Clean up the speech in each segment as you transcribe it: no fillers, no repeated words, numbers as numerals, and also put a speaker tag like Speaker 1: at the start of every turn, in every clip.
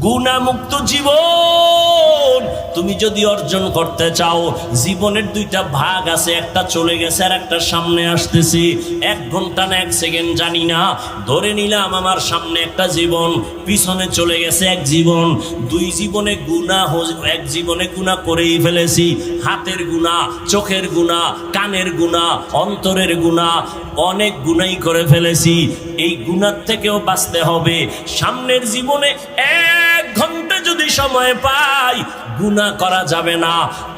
Speaker 1: গুনাহমুক্ত জীবন তুমি যদি অর্জন করতে চাও, জীবনের দুইটা ভাগ আছে, একটা চলে গেছে আর একটা সামনে আসতেছে। 1 ঘন্টা না 1 সেকেন্ড জানি না, ধরে নিলাম আমার সামনে একটা জীবন, পিছনে চলে গেছে এক জীবন। 2 জীবনে গুনাহ, 1 জীবনে গুনাহ করেই ফেলেছি। হাতের গুনাহ, চোখের গুনাহ, কানের গুনাহ, অন্তরের গুনাহ, অনেক গুনাহই করে ফেলেছি। এই গুনাহ থেকেও বাঁচতে হবে। সামনের জীবনে 1 ঘন্টা যদি সময় পাই, গুনাহ করা যাবে না,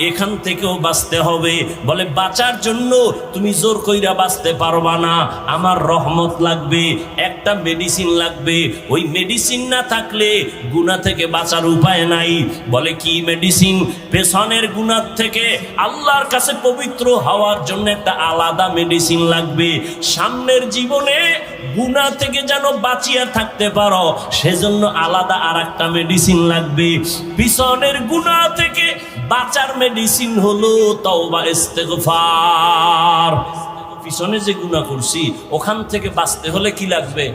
Speaker 1: এখান থেকেও বাঁচতে হবে। বলে বাঁচার জন্য তুমি জোর কইরা বাঁচতে পারবা না, আমার রহমত লাগবে, একটা মেডিসিন লাগবে। ওই মেডিসিন না থাকলে গুনাহ থেকে বাঁচার উপায় নাই। বলে কি মেডিসিন? পেছনের গুনাহ থেকে আল্লাহর কাছে পবিত্র হওয়ার জন্য একটা আলাদা মেডিসিন লাগবে। সামনের জীবনে গুনাহ থেকে যেন বাঁচিয়া থাকতে পারো, সেজন্য আলাদা আর একটা মেডিসিন লাগবে। পিছনের গুনাহ থেকে বাঁচার মেডিসিন হলো তওবা ইস্তেগফার। পিছনে যে গুনাহ করছি ওখান থেকে বাঁচতে হলে কি লাগবে?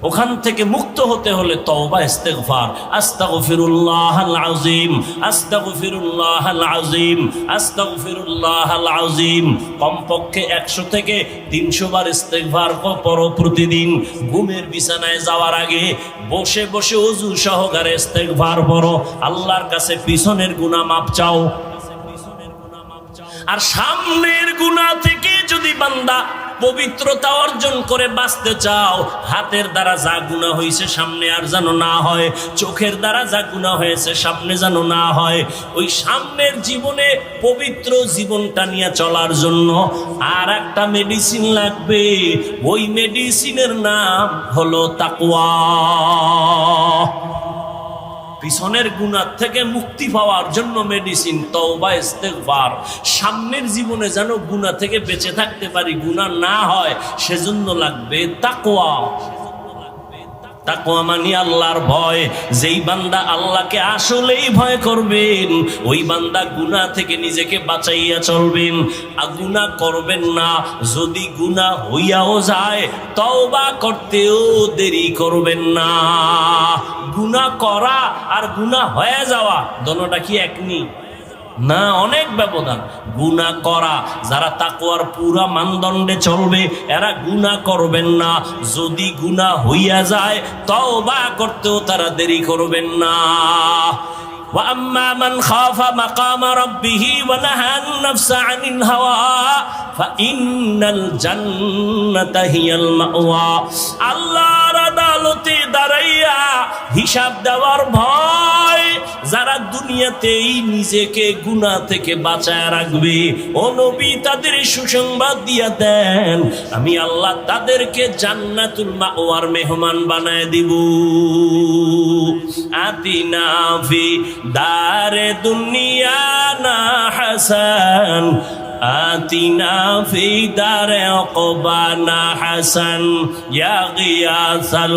Speaker 1: ওখান থেকে মুক্ত হতে হলে তওবা ইস্তেগফার। আস্তাগফিরুল্লাহাল আযীম, আস্তাগফিরুল্লাহাল আযীম, আস্তাগফিরুল্লাহাল আযীম। কমপক্ষে 100 থেকে 300 বার ইস্তেগফার করো প্রতিদিন। ঘুমের বিছানায় যাওয়ার আগে বসে বসে ওযু সহকারে ইস্তেগফার করো, আল্লাহর কাছে পিছনের গুনাহ মাপ চাও। আর সামনের গুনাহ থেকে যদি বান্দা পবিত্রতা অর্জন করে বাঁচতে চাও, হাতের দ্বারা যা গুনাহ হয়েছে সামনে আর যেন না হয়, চোখের দ্বারা যা গুনাহ হয়েছে সামনে যেন না হয়। ওই সামনের জীবনে পবিত্র জীবনটা নিয়ে চলার জন্য আর একটা মেডিসিন লাগবে। ওই মেডিসিনের নাম হলো তাকওয়া। পিছনের গুনাহ থেকে মুক্তি পাওয়ার জন্য মেডিসিন তওবা ইস্তেগফার। সামনের জীবনে যেন গুনাহ থেকে বেঁচে থাকতে পারি, গুনাহ না হয়, সেজন্য লাগবে তাকওয়া। তাকওয়া মানে আল্লাহর ভয়। যেই বান্দা আল্লাহকে আসলেই ভয় করবেন, ওই বান্দা গুনাহ থেকে নিজেকে বাঁচাইয়া চলবেন, আর গুনাহ করবেন না। যদি গুনাহ হইয়াও যায়, তওবা করতেও দেরি করবেন না। গুনাহ করা আর গুনাহ হয়ে যাওয়া দোনোটা কি একনি? না, অনেক ব্যবধান। গুনাহ করা, যারা তাকওয়ার পুরা মানদণ্ডে চলবে এরা গুনাহ করবেন না। যদি গুনাহ হইয়া যায়, তওবা করতেও তারা দেরি করবেন না। وأما من خاف مقام ربه ونهى النفس عن الهوى فإن الجنة هي المأوى। আল্লাহর আদালতে দাঁড়াইয়া হিসাব দেওয়ার ভয় যারা দুনিয়াতেই নিজেকে গুনাহ থেকে বাঁচায় রাখবে, ও নবী তাদের সুসংবাদ দিয়া দেন, আমি আল্লাহ তাদেরকে জান্নাতুল মাওয়ার মেহমান বানায় দিব। আতিনা ফি দারে দুনিয়া না হাসান, আতিনা ফি দারে উকবানা হাসান, ইয়া গিয়াসাল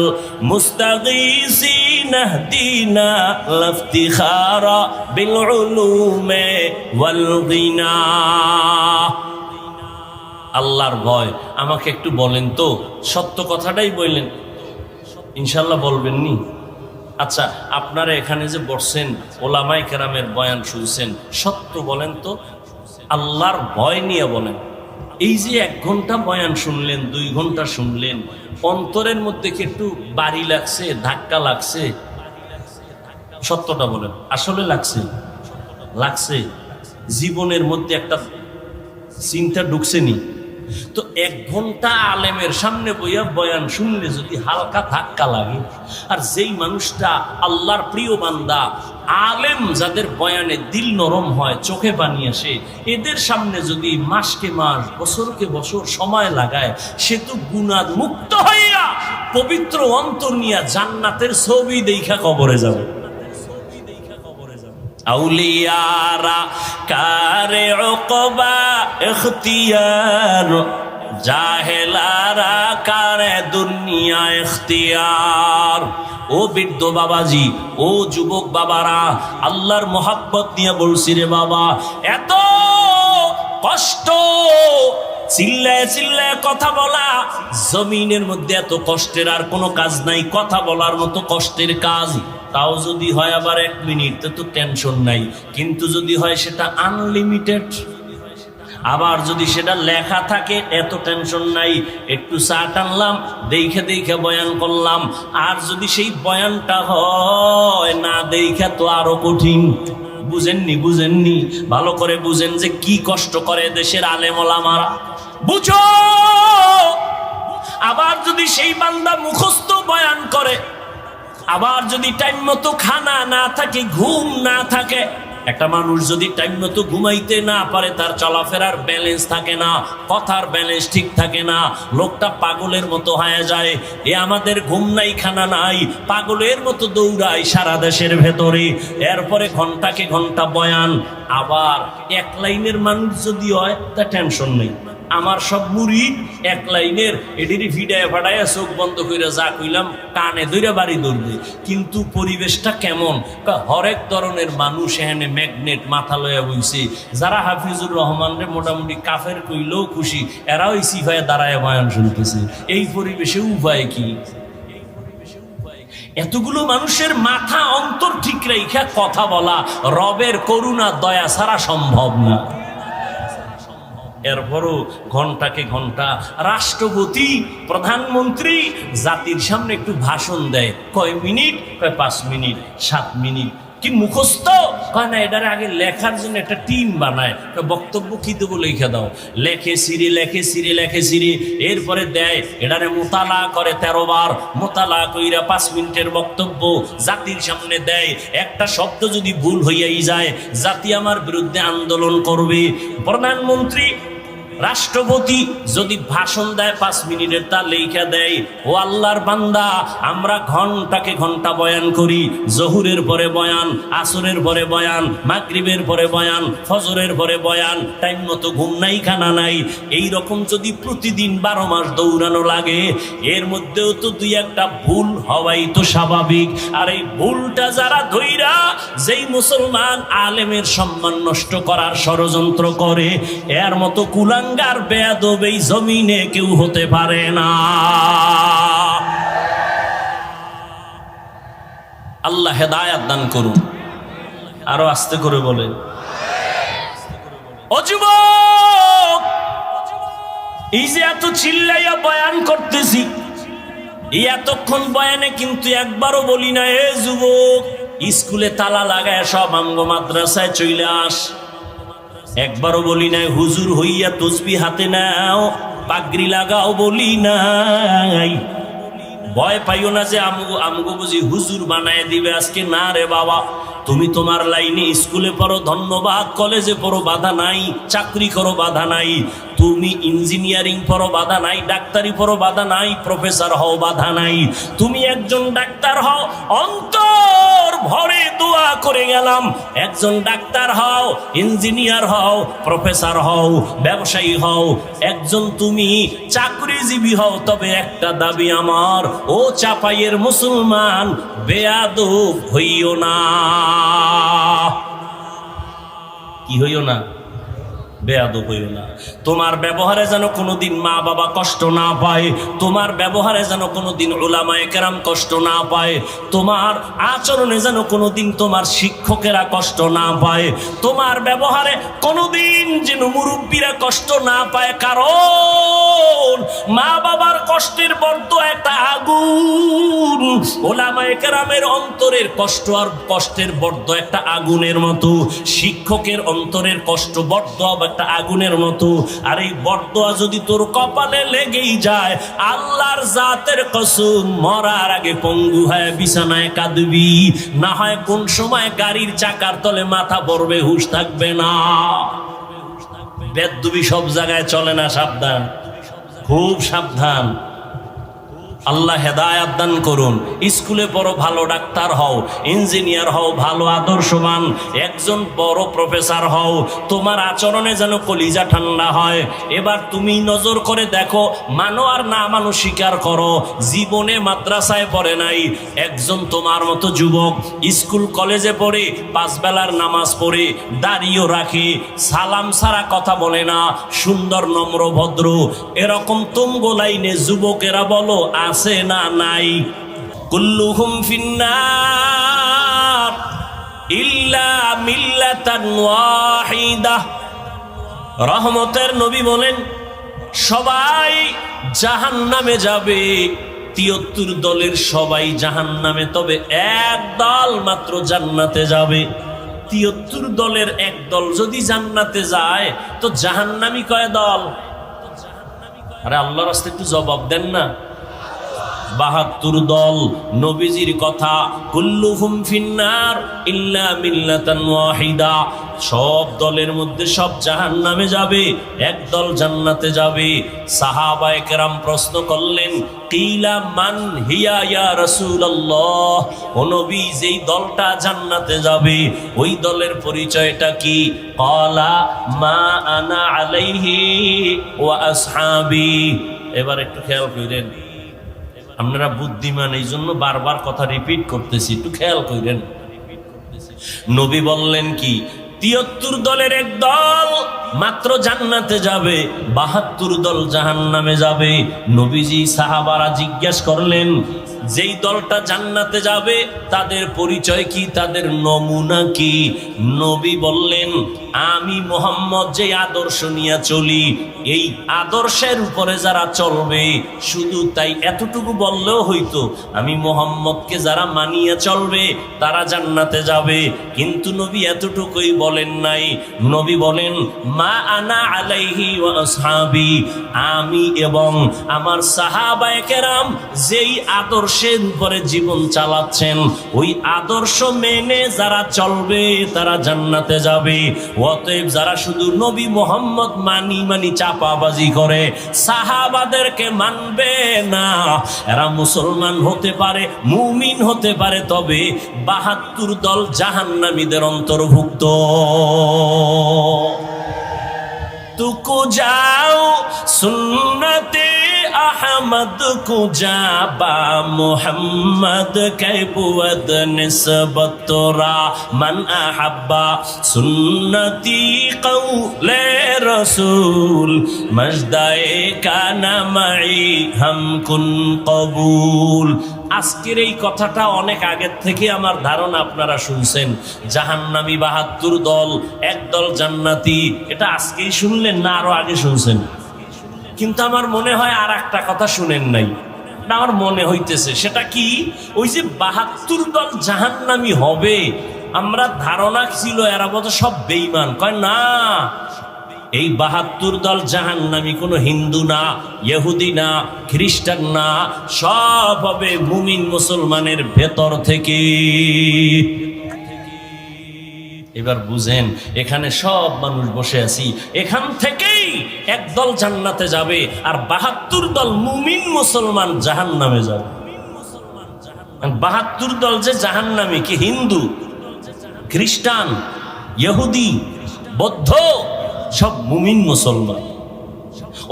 Speaker 1: মুস্তাগীসিন ইহদিনা লাফতিখারা বিল উলুমে ওয়াল গিনা। আল্লাহর ভয়। আমাকে একটু বলেন তো, সত্য কথাটাই বললেন, ইনশাআল্লাহ বলবেন নি? আচ্ছা, আপনারা এখানে যে বসছেন, ওলামায়ে কেরামের বয়ান শুনছেন, সত্য বলেন তো, আল্লাহর ভয় নিয়ে বলেন। এই যে 1 ঘন্টা বয়ান শুনলেন, 2 ঘন্টা শুনলেন, অন্তরের মধ্যে কি একটু বাড়ি লাগছে, ধাক্কা লাগছে? সত্যটা বলেন, আসলে লাগছে? লাগছে? জীবনের মধ্যে একটা চিন্তা ঢুকছেনি? তো 1 ঘন্টা আলেমের সামনে বইয়া বয়ান শুনলে যদি হালকা ধাক্কা লাগে, আর যেই মানুষটা আল্লাহর প্রিয় বান্দা, আলেম যাদের বয়ানে দিল নরম হয়, চোখে পানি আসে, এদের সামনে যদি মাসকে মাস, বছরকে বছর সময় লাগায়, সে তো গুনাহ মুক্ত হইয়া পবিত্র অন্তর নিয়ে জান্নাতের ছবি দেখা কবরে যাবে। আউলিয়ারা কারে উকবা ইখতিয়ার, জাহেলারা কারে দুনিয়া ইখতিয়ার। ও বৃদ্ধ বাবাজি, ও যুবক বাবারা, আল্লাহর মোহাব্বত নিয়ে বলছি রে বাবা, এত কষ্ট, চিল্লায় চিল্লায় কথা বলা, জমিনের মধ্যে এত কষ্টের আর কোনো কাজ নাই। কথা বলার মতো কষ্টের কাজ তাও যদি হয় আবার 1 মিনিট তো টেনশন নাই, কিন্তু যদি হয় সেটা আনলিমিটেড, আবার যদি সেটা লেখা থাকে এত টেনশন নাই, একটু চা টানলাম, দেখে দেখে বয়ান করলাম। আর যদি সেই বয়ানটা হয় না দেখে তো আরো কঠিন। বুঝেননি ভালো করে বুঝেন যে কি কষ্ট করে দেশের আলেম ওলামারা, বুঝো। আবার যদি সেই বান্দা মুখস্থ বয়ান করে, আবার যদি টাইম মতো খানা না থাকে, ঘুম না থাকে, একটা মানুষ যদি টাইম মতো ঘুমাইতে না পারে, তার চলাফেরার ব্যালেন্স থাকে না, কথার ব্যালেন্স ঠিক থাকে না, লোকটা পাগলের মতো হয়ে যায়। এ আমাদের ঘুম নাই খানা নাই, পাগলের মতো দৌড়ায় সারা দেশের ভেতরে। এরপরে ঘন্টাকে ঘন্টা বয়ান। আবার 1 লাইনের মানুষ যদি হয় তা টেনশন নেই। আমার সব মুরিদ 1 লাইনের, এটির ভিড়ায় ফাটায় চোখ বন্ধ করে যা কইলাম কানে ধরে বাড়ি ধরবে। কিন্তু পরিবেশটা কেমন, হরেক ধরনের মানুষ এখানে ম্যাগনেট মাথা লয়া বইছে। যারা হাফিজুর রহমানরে মোটামুটি কাফের কইলেও খুশি, এরা ওই সিফায় দাঁড়ায় বয়ান শুনতেছে। এই পরিবেশে উপায় কি? এতগুলো মানুষের মাথা অন্তর ঠিক রেখা কথা বলা রবের করুণা দয়া ছাড়া সম্ভব না। এরপরও ঘন্টাকে ঘন্টা রাষ্ট্রপতি, প্রধানমন্ত্রী জাতির সামনে একটু ভাষণ দেয়, কয় মিনিট, কয় 5 মিনিট, 7 মিনিট। কি মুখস্থ? কয় না, এটার আগে লেখার জন্য একটা টিম বানায়, বক্তব্য কি দেবো লেখা দাও, লেখে সিরি, এরপরে দেয়, এটারে মোতালা করে 13 বার, মোতালা কইরা 5 মিনিটের বক্তব্য জাতির সামনে দেয়। একটা শব্দ যদি ভুল হইয়াই যায়, জাতি আমার বিরুদ্ধে আন্দোলন করবে। প্রধানমন্ত্রী, রাষ্ট্রপতি যদি ভাষণ দেয় 5 মিনিটের, তা লেখা দেয়, ও আল্লাহর বান্দা, আমরা ঘন্টাকে ঘন্টা বয়ান করি। জহুরের পরে বয়ান, আসরের পরে বয়ান, মাগরিবের পরে বয়ান, ফজরের পরে বয়ান, টাইম মতো ঘুম নাই খানা নাই। এই রকম যদি প্রতিদিন 12 মাস দৌড়ানো লাগে, এর মধ্যেও তো 2-1টা ভুল হওয়াই তো স্বাভাবিক। আর এই ভুলটা যারা ধইরা যেই মুসলমান আলেমের সম্মান নষ্ট করার ষড়যন্ত্র করে, এর মতো কুলাঙ্গার বেয়াদব এই জমিনে কেউ হতে পারে না। আল্লাহ হেদায়াত দান করুন। আরো আস্তে করে বলেন, ও যুবক, এই যে এত চিল্লাইয়া বয়ান করতেছি, এই এতক্ষণ বয়ানে কিন্তু একবারও বলি না, এ যুবক, স্কুলে তালা লাগায় সব আমগো মাদ্রাসায় চলে আস। একবারও বলি নাই হুজুর হইয়া তসবি হাতে নাও, পাগড়ি লাগাও, বলি নাই। ভয় পাইও না যে আমগো বুঝি হুজুর বানায় দিবে আজকে। না রে বাবা, তুমি তোমার লাইনে স্কুলে পড়ো, ধন্যবাদ, কলেজে পড়ো, বাধা নাই, চাকরি করো, বাধা নাই, তুমি ইঞ্জিনিয়ারিং পড়ো, বাধা নাই, ডাক্তারি পড়ো, বাধা নাই, প্রফেসর হও, বাধা নাই। তুমি একজন ডাক্তার হও, অন্তর ভরে দোয়া করে গেলাম, একজন ডাক্তার হও, ইঞ্জিনিয়ার হও, প্রফেসর হও, ব্যবসায়ী হও, একজন তুমি চাকরিজীবী হও। তবে একটা দাবি আমার, ও চাপাইয়ের মুসলমান, বেয়াদব হইও না। কি হইও না? বেয়াদব হইও না। তোমার ব্যবহারে যেন কোনোদিন মা বাবা কষ্ট না পায়, তোমার ব্যবহারে যেন কোনোদিন উলামায়ে কেরাম কষ্ট না পায়, তোমার আচরণে যেন কোনোদিন তোমার শিক্ষকেরা কষ্ট না পায়, তোমার ব্যবহারে কোনোদিন যেন মুরব্বীরা কষ্ট না পায়। কারণ মা বাবার কষ্টের বড্ড একটা আগুন, উলামায়ে কেরামের অন্তরের কষ্ট আর কষ্টের বড্ড একটা আগুনের মতো, শিক্ষকের অন্তরের কষ্ট বড্ড একটা আগুনের মতো। আর এই বরদোয়া যদি তোর কপালে লেগেই যায়, আল্লাহর জাতের কসম, মরার আগে পঙ্গু হয়ে বিছানায় কাঁদবি, না হয় কোন সময় গাড়ির চাকার তলে মাথা পড়বে, হুঁশ থাকবে না। বেদবি সব জায়গায় চলে না, সাবধান, খুব সাবধান। আল্লাহ হেদায়াত দান করুন। স্কুলে পড়ো, ভালো ডাক্তার হও, ইঞ্জিনিয়ার হও, ভালো আদর্শবান, একজন বড় প্রফেসর হও, তোমার আচরণে যেন কলিজা ঠান্ডা হয়। এবার তুমি নজর করে দেখো, মানো আর না মানো স্বীকার করো, জীবনে মাদ্রাসায় পড়ে নাই একজন তোমার মতো যুবক, স্কুল কলেজে পড়ে, 5 বেলার নামাজ পড়ে, দাড়িও রাখে, সালাম ছাড়া কথা বলে না, সুন্দর নম্র ভদ্র, এরকম তুমগো লাইনে যুবকেরা বলো আছে না নাই? কুল্লুহুম ফিন্নার। মিল্লাতান ওয়াহিদা। রহমতের নবী বলেন সবাই জাহান্নামে যাবে, ৭৩ দলের সবাই জাহান্নামে, তবে এক দল মাত্র জান্নাতে যাবে। ৭৩ দলের এক দল যদি জান্নাতে যায় তো জাহান্নামী কয় দল? আরে আল্লাহর রাস্তায় একটু জবাব দেন না। ৭২ দল। নবীজির কথা কুল্লুহুম ফিন্নার ইল্লা মিল্লাতান ওয়াহিদা, সব দলের মধ্যে সব জাহান্নামে যাবে, এক দল জান্নাতে যাবে। সাহাবায়ে কেরাম প্রশ্ন করলেন, কিলা মান হিয়া ইয়া রাসূলুল্লাহ, ও নবী যেই দলটা জান্নাতে যাবে ওই দলের পরিচয়টা কি? ক্বালা মা আনা আলাইহি ওয়া আসহাবি। এবার একটু খেয়াল করেন, আপনারা বুদ্ধিমান এই জন্য বারবার কথা রিপিট করতেছি, একটু খেয়াল করেন। নবী বললেন কি? ৭৩ দলের এক দল মাত্র জান্নাতে যাবে, ৭২ দল জাহান্নামে যাবে। নবীজি সাহাবারা জিজ্ঞেস করলেন যেই দলটা জান্নাতে যাবে তাদের পরিচয় কি, তাদের নমুনা কি? নবী বললেন আমি মুহাম্মদ যে আদর্শ নিয়ে চলি এই আদর্শের উপরে যারা চলবে, শুধু তাই এতটুকু বললেও হইতো, আমি মুহাম্মদকে যারা মানিয়ে চলবে তারা জান্নাতে যাবে। কিন্তু নবী এতটুকুই বলেন নাই। নবী বলেন মা আনা আলাইহি ওয়া আসহাবি, আমি এবং আমার সাহাবায়ে কেরাম যেই আদর্শের উপরে জীবন চালাচ্ছেন ওই আদর্শ মেনে যারা চলবে তারা জান্নাতে যাবে। অতএব যারা শুধু নবী মুহাম্মদ মানি চাপাবাজি করে সাহাবাদেরকে মানবে না, এরা মুসলমান হতে পারে, মুমিন হতে পারে, তবে ৭২ দল জাহান্নামীদের অন্তর্ভুক্ত। तुको जाओ सुन्नते अहमद को जाबा मोहम्मद के बुअद निस्बत तोरा मन अहब्बा सुन्नती कौले रसूल मजदाए काना माई हम कुन कबूल। আজকের এই কথাটা অনেক আগের থেকে আমার ধারণা আপনারা শুনছেন। জাহান্নামী ৭২ দল, এক দল জান্নাতি, এটা আজকেই শুনলেন না আরো আগে শুনছেন? কিন্তু আমার মনে হয় আর একটা কথা শুনেন নাই, না আমার মনে হইতেছে। সেটা কি? ওই যে ৭২ দল জাহান্নামী হবে, আমরা ধারণা ছিল এরা বোধ সব বেঈমান। কয় না, এই ৭২ দল জাহান্নামী কোনো হিন্দু না, ইহুদি না, খ্রিস্টান না, সব হবে মুমিন মুসলমানের ভেতর থেকে। এবার বুঝেন, এখানে সব মানুষ বসে আছি, এখান থেকেই একদল জান্নাতে যাবে আর ৭২ দল মুমিন মুসলমান জাহান্নামে যাবে। ৭২ দল যে জাহান্নামী, কি হিন্দু, খ্রিস্টান, ইহুদি, বৌদ্ধ, সব মুমিন মুসলমান।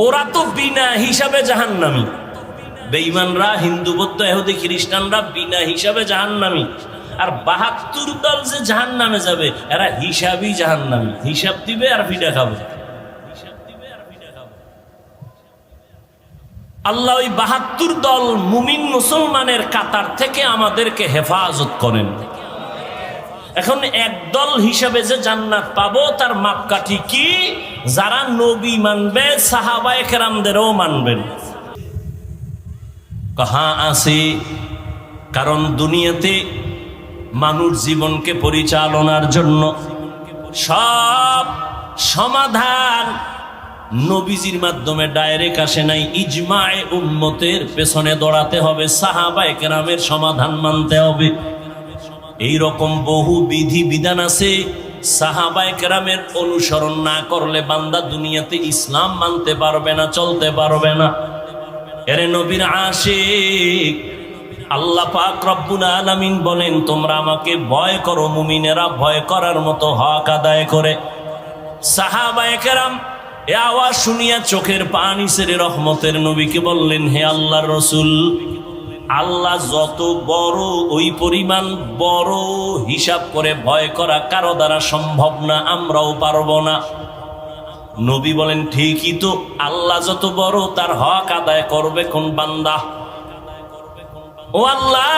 Speaker 1: ওরা তো বিনা হিসাবে জাহান্নামী। বেঈমানরা, হিন্দু, বৌদ্ধ, ইহুদি, খ্রিস্টানরা বিনা হিসাবে জাহান্নামী। আর ৭২ দল যে জাহান্নামে যাবে এরা হিসাবই জাহান্নামী, হিসাব দিবে আর ফিডা খাবে। আল্লাহ ওই ৭২ দল মুমিন মুসলমানের কাতার থেকে আমাদেরকে হেফাজত করেন। এখন একদল হিসাবে যে জান্নাত পাবো তার মাপকাঠি কি? যারা নবী মানবে, সাহাবায়ে কেরামদেরও মানবেন। কাহা আছে? কারণ দুনিয়াতে মানুষ জীবনকে পরিচালনার জন্য সব সমাধান নবীজির মাধ্যমে ডাইরেক্ট আসে নাই। ইজমায়ে উম্মতের পেছনে দৌড়াতে হবে, সাহাবায়ে কেরামের সমাধান মানতে হবে। এই রকম বহু বিধি বিধান আছে, সাহাবায়ে কেরামের অনুসরণ না করলে বান্দা দুনিয়াতে ইসলাম মানতে পারবে না, চলতে পারবে না। এরে নবীর আশিক, আল্লাহ পাক রব্বুল আলামিন বলেন তোমরা আমাকে ভয় করো, মুমিনেরা ভয় করার মতো হক আদায় করে। সাহাবায়ে কেরাম এ আওয়াজ শুনিয়া চোখের পানি ছেড়ে রহমতের নবীকে বললেন, হে আল্লাহর রাসূল, আল্লাহ যত বড় ওই পরিমাণ বড় হিসাব করে ভয় করা কারো দ্বারা সম্ভব না, আমরাও পারবো না। নবী বলেন ঠিকই তো, আল্লাহ যত বড় তার হক আদায় করবে কোন বান্দা? ও আল্লাহ,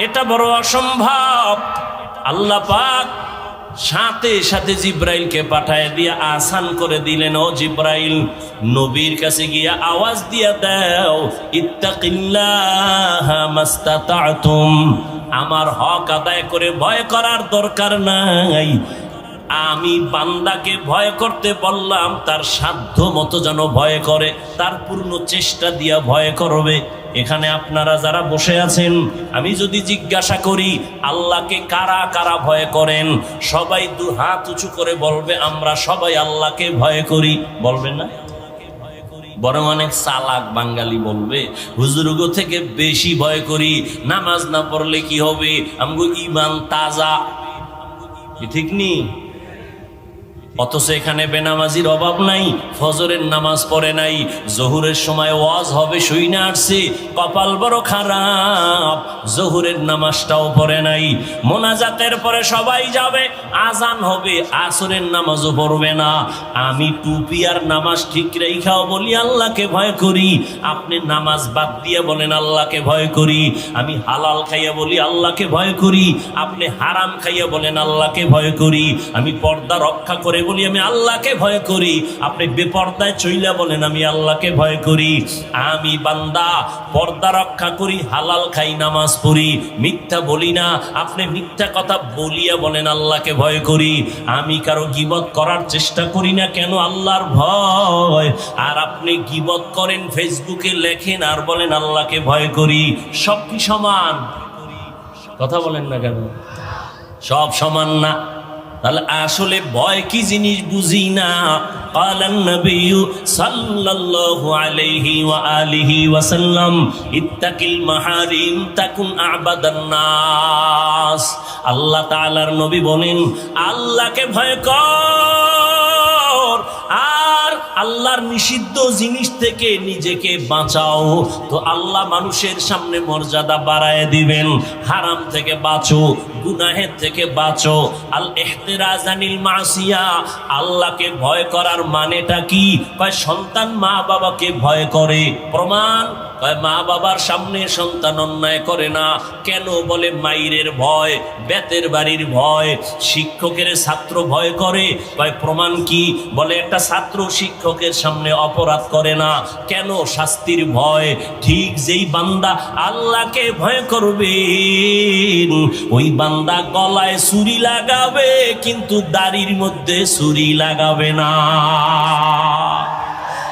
Speaker 1: এটা বড় অসম্ভব। আল্লাহ পাক সাথে সাথে জিব্রাইলকে পাঠায় দিয়া আসান করে দিলেন, ও জিব্রাইল, নবীর কাছে গিয়া আওয়াজ দিয়া দাও, ইত্তাকিল্লাহা মাস্তাতাতুম, আমার হক আদায় করে ভয় করার দরকার নাই। আমি বান্দাকে ভয় করতে বললাম, তার সাধ্য মতো যেন ভয় করে, তার পূর্ণ চেষ্টা দিয়া ভয় করবে। এখানে আপনারা যারা বসে আছেন, আমি যদি জিজ্ঞাসা করি আল্লাহকে কারা কারা ভয় করেন, সবাই দু হাত উঁচু করে বলবে আমরা সবাই আল্লাহকে ভয় করি, বলবেন না? বরং অনেক চালাক বাঙালি বলবে হুজুরগো থেকে বেশি ভয় করি, নামাজ না পড়লে কি হবে, আমগো ঈমান তাজা। ঠিক নি? অথচ এখানে বেনামাজির অভাব নাই, ফজরের নামাজ পড়ে নাই, জোহরের সময় ওয়াজ হবে শুইনা আসছে, কপাল বড় খারাপ, জোহরের নামাজটাও পড়ে নাই। মোনাজাতের পরে সবাই যাবে, আজান হবে, আসরের নামাজও পড়বে না। আমি টুপি আর নামাজ ঠিক রেখাও বলি আল্লাহকে ভয় করি, আপনি নামাজ বাদ দিয়ে বলেন আল্লাহকে ভয় করি। আমি হালাল খাইয়া বলি আল্লাহকে ভয় করি, আপনি হারাম খাইয়া বলেন আল্লাহকে ভয় করি। আমি পর্দা রক্ষা করে বলি আমি আল্লাহকে ভয় করি, আপনি বেপর্দায় চইলা বলেন আমি আল্লাহকে ভয় করি। আমি বান্দা পর্দা রক্ষা করি, হালাল খাই, নামাজ পড়ি, মিথ্যা বলি না, আপনি মিথ্যা কথা বলিয়া বলেন আল্লাহকে ভয় করি। আমি কারো গীবত করার চেষ্টা করি না, কেন? আল্লাহর ভয়। আর আপনি গীবত করেন, ফেসবুকে লেখেন আর বলেন আল্লাহকে ভয় করি। সব কি সমান? কথা বলেন না কেন? সব সমান না। তাহলে আসলে ভয় কি জিনিস বুঝি না। ক্বালান নবিয়্যু সাল্লাল্লাহু আলাইহি ওয়া আলিহি ওয়া সাল্লাম, ইত্তাকিল মাহারিম তাকুন আ'বাদান নাস। আল্লাহ তাআলার নবী বলেন আল্লাহকে ভয় কর আর আল্লাহর নিষিদ্ধ জিনিস থেকে নিজেকে বাঁচাও, তো আল্লাহ মানুষের সামনে মর্যাদা বাড়ায় দিবেন। হারাম থেকে বাঁচো, গুনাহের থেকে বাঁচো। আল ইহতিরাজ আনিল মাসিয়া, আল্লাহকে ভয় করার মানেটা কি? কয় সন্তান মা বাবাকে ভয় করে। প্রমাণ? কয় মা বাবার সামনে সন্তান অন্যায় করে না। কেন? বলে মাইরের ভয়, বেতের বাড়ির ভয়, শিক্ষকের ছাত্র ভয় করে। কয় প্রমাণ কি? বলে একটা ছাত্র শিক্ষকের সামনে অপরাধ করে না। কেন? শাস্তির ভয়। ঠিক যেই বান্দা আল্লাহকে ভয় করবে, ওই বান্দা গলায় ছুরি লাগাবে কিন্তু দাড়ির মধ্যে ছুরি লাগাবে না।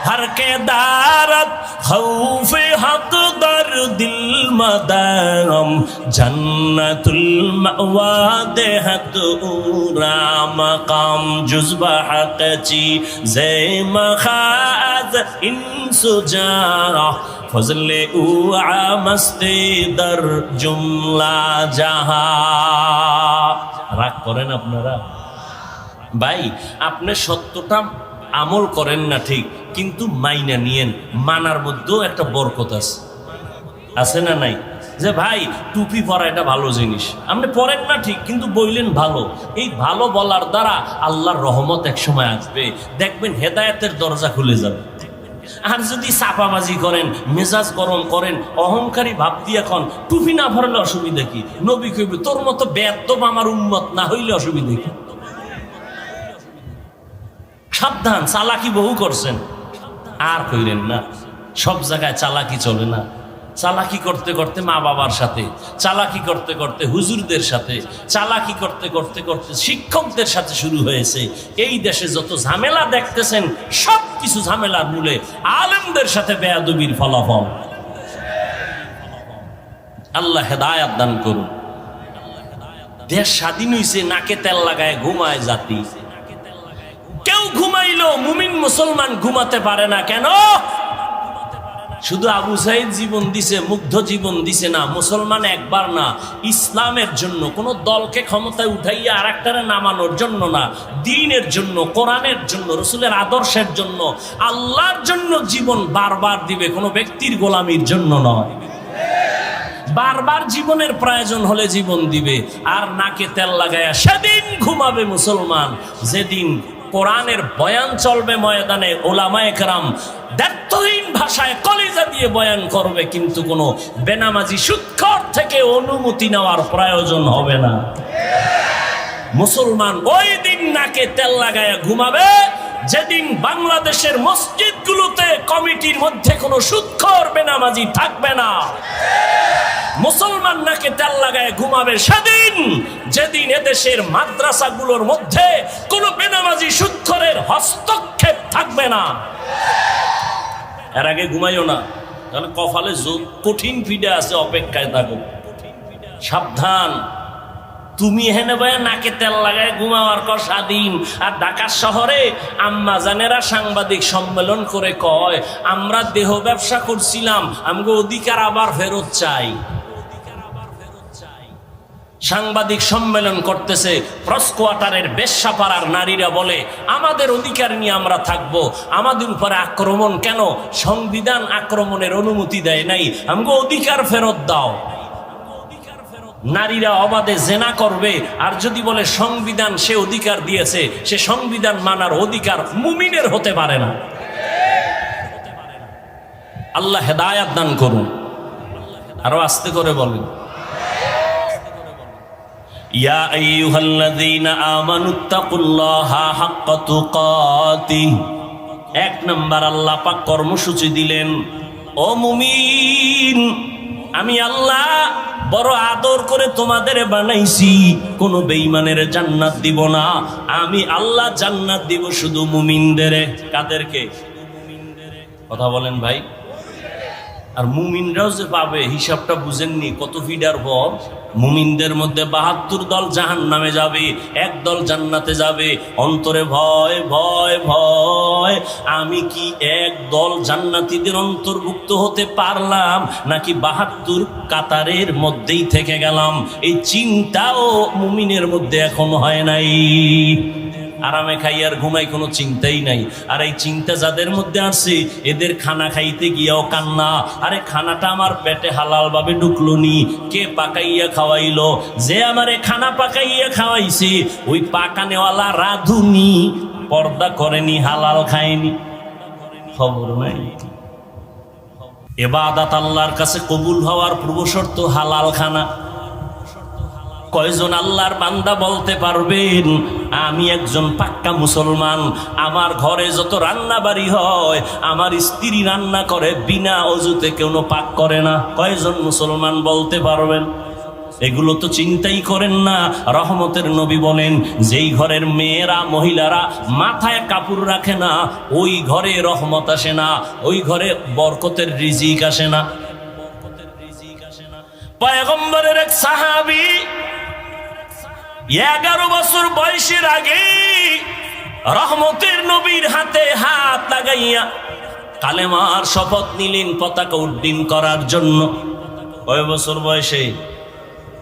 Speaker 1: हर के दारत खौफे हक दर दिल मदाम जन्नतुल मअवा देहत उरा मकाम जुज़बा हक़ची ज़े मखाज़ इंसुजा फजले उआ मस्ते दर जुमला जहा। রাগ করেন আপনারা? ভাই আপনি সত্যটা আমল করেন না ঠিক, কিন্তু মাইনা নিয়েন, মানার মধ্যেও একটা বরকত আছে। আছে না নাই? যে ভাই টুপি পরা এটা ভালো জিনিস, আপনি পরেন না ঠিক, কিন্তু বললেন ভালো। এই ভালো বলার দ্বারা আল্লাহর রহমত এক সময় আসবে, দেখবেন হেদায়েতের দরজা খুলে যাবে। আর যদি চাপাবাজি করেন, মেজাজ গরম করেন, অহংকারী ভাব দিয়ে এখন টুপি না পরলে অসুবিধা কি? নবী কইবে তোর মতো বেয়াদব আমার উম্মত না হইলে অসুবিধা কি? সাবধান, চালাকি বহু করছেন, আর কইলেন না। সব জায়গায় চালাকি চলে না। চালাকি করতে করতে মা বাবার সাথে, চালাকি করতে করতে হুজুরদের সাথে, চালাকি করতে করতে করতে শিক্ষকদের সাথে শুরু হয়েছে। এই দেশে যত ঝামেলা দেখতেছেন, সব কিছু ঝামেলার মূলে আলেমদের সাথে বেয়াদবির ফলাফল। আল্লাহ হেদায়েত দান করুন। দেশ স্বাধীন হইছে, নাকে তেল লাগায় ঘুমায় জাতি। কেউ ঘুমাইলো, মুমিন মুসলমান ঘুমাতে পারে না কেন? শুধু আবু সাইদ জীবন দিছে, মুগ্ধ জীবন দিছে না। মুসলমান একবার না, ইসলামের জন্য, কোন দলকে ক্ষমতায় উঠাইয়া আর একটারে নামানোর জন্য না, দ্বীনের জন্য, কোরআনের জন্য, রসুলের আদর্শের জন্য, আল্লাহর জন্য জীবন বারবার দিবে, কোনো ব্যক্তির গোলামির জন্য নয়। বারবার জীবনের প্রয়োজন হলে জীবন দিবে। আর নাকে তেল লাগায়া সেদিন ঘুমাবে মুসলমান যেদিন কোরআনের বয়ান চলবে ময়দানে, ওলামায়ে কেরাম দ্ব্যর্থহীন ভাষায় কলিজা দিয়ে বয়ান করবে, কিন্তু কোনো বেনামাজি সুদখোর থেকে অনুমতি নেওয়ার প্রয়োজন হবে না। মুসলমান ওই দিন নাকে তেল লাগায়া ঘুমাবে যেদিন বাংলাদেশের মসজিদগুলোতে কমিটির মধ্যে কোনো সুদখোর বেনামাজি থাকবে না। মুসলমান নাকে তেল লাগায় ঘুমাবে সেদিন যেদিন এদেশের মাদ্রাসাগুলোর মধ্যে কোনো বেনামাজি সুদখোরের হস্তক্ষেপ থাকবে না। এর আগে ঘুমাইও না, তাহলে কপালে কঠিন পিঠে আছে, অপেক্ষায় থাকো। সাবধান, তুমি হেনে ভাই নাকে তেল লাগায় ঘুমাওয়ার কর স্বাধীন। আর ঢাকা শহরে আম্মা জানেরা সাংবাদিক সম্মেলন করে কয়, আমরা দেহ ব্যবসা করছিলাম, আমগো অধিকার আবার ফেরত চাই। সাংবাদিক সম্মেলন করতেছে, প্রেস কোয়ার্টারের বেশ্যাপাড়ার নারীরা বলে, আমাদের অধিকার নিয়ে আমরা থাকবো, আমাদের উপরে আক্রমণ কেন? সংবিধান আক্রমণের অনুমতি দেয় নাই, আমগো অধিকার ফেরত দাও। নারীরা অবাধে জেনা করবে, আর যদি বলে সংবিধান সে অধিকার দিয়েছে, সে সংবিধান মানার অধিকার মুমিনের হতে পারে না। আল্লাহ হেদায়াত দান করুন। আরো আস্তে করে বলেন, ইয়া আইয়ুহাল্লাযীনা আমানুত্তাকুল্লাহা হাক্কা তুকাতিহ। এক নাম্বার আল্লাহ পাক কর্মসূচি দিলেন, ও মুমিন, আমি আল্লাহ বড় আদর করে তোমাদের বানাইছি, কোন বেঈমানের জান্নাত দিব না। আমি আল্লাহ জান্নাত দিব শুধু মুমিনদের। কাদেরকে? কথা বলেন ভাই। আর মুমিনরাও যে পাবে, হিসাবটা বুঝেননি কত ফিডার পর? মুমিনদের মধ্যে ৭২ দল জাহান্নামে যাবে, ১ দল জান্নাতে যাবে। অন্তরে ভয় ভয় ভয়, আমি কি ১ দল জান্নাতীদের অন্তর্ভুক্ত হতে পারলাম, নাকি ৭২ কাতারের মধ্যেই থেকে গেলাম? এই চিন্তাও মুমিনের মধ্যে এখন হয় নাই। আরামে খাই আর ঘুমাই, কোনো চিন্তাই নাই। আর এই চিন্তা যাদের মধ্যে আসছে, এদের খানা খাইতে গিয়াও কান্না, আরে খানাটা আমার পেটে হালাল ভাবে ঢুকলো নি, কে পাকাইয়া খাওয়াইলো? যে আমারে খানা পাকাইয়া খাওয়াইছে ওই পাকানেওয়ালা রাধুনি, পর্দা করেনি, হালাল খায়নি, খবর নাই। ইবাদত আল্লাহর কাছে কবুল হওয়ার পূর্ব শর্ত হালাল খানা। কয়জন আল্লাহর বান্দা বলতে পারবেন, আমি একজন পাক্কা মুসলমান, আমার ঘরে যত রান্না বাড়ি হয় আমার স্ত্রী রান্না করে, বিনা অজুতে কেউ পাক করে না? কয়জন মুসলমান বলতে পারবেন? এগুলো তো চিন্তাই করেন না। রহমতের নবী বলেন, যেই ঘরের মেয়েরা মহিলারা মাথায় কাপড় রাখে না, ওই ঘরে রহমত আসে না, ওই ঘরে বরকতের রিজিক আসে না। পয়গম্বরের এক সাহাবী 11 বছর বয়সের আগে রহমতের নবীর হাতে হাত লাগাইয়া কালেমার শপথ নিলেন পতাকা উড্ডীন করার জন্য। কয় বছর বয়সে?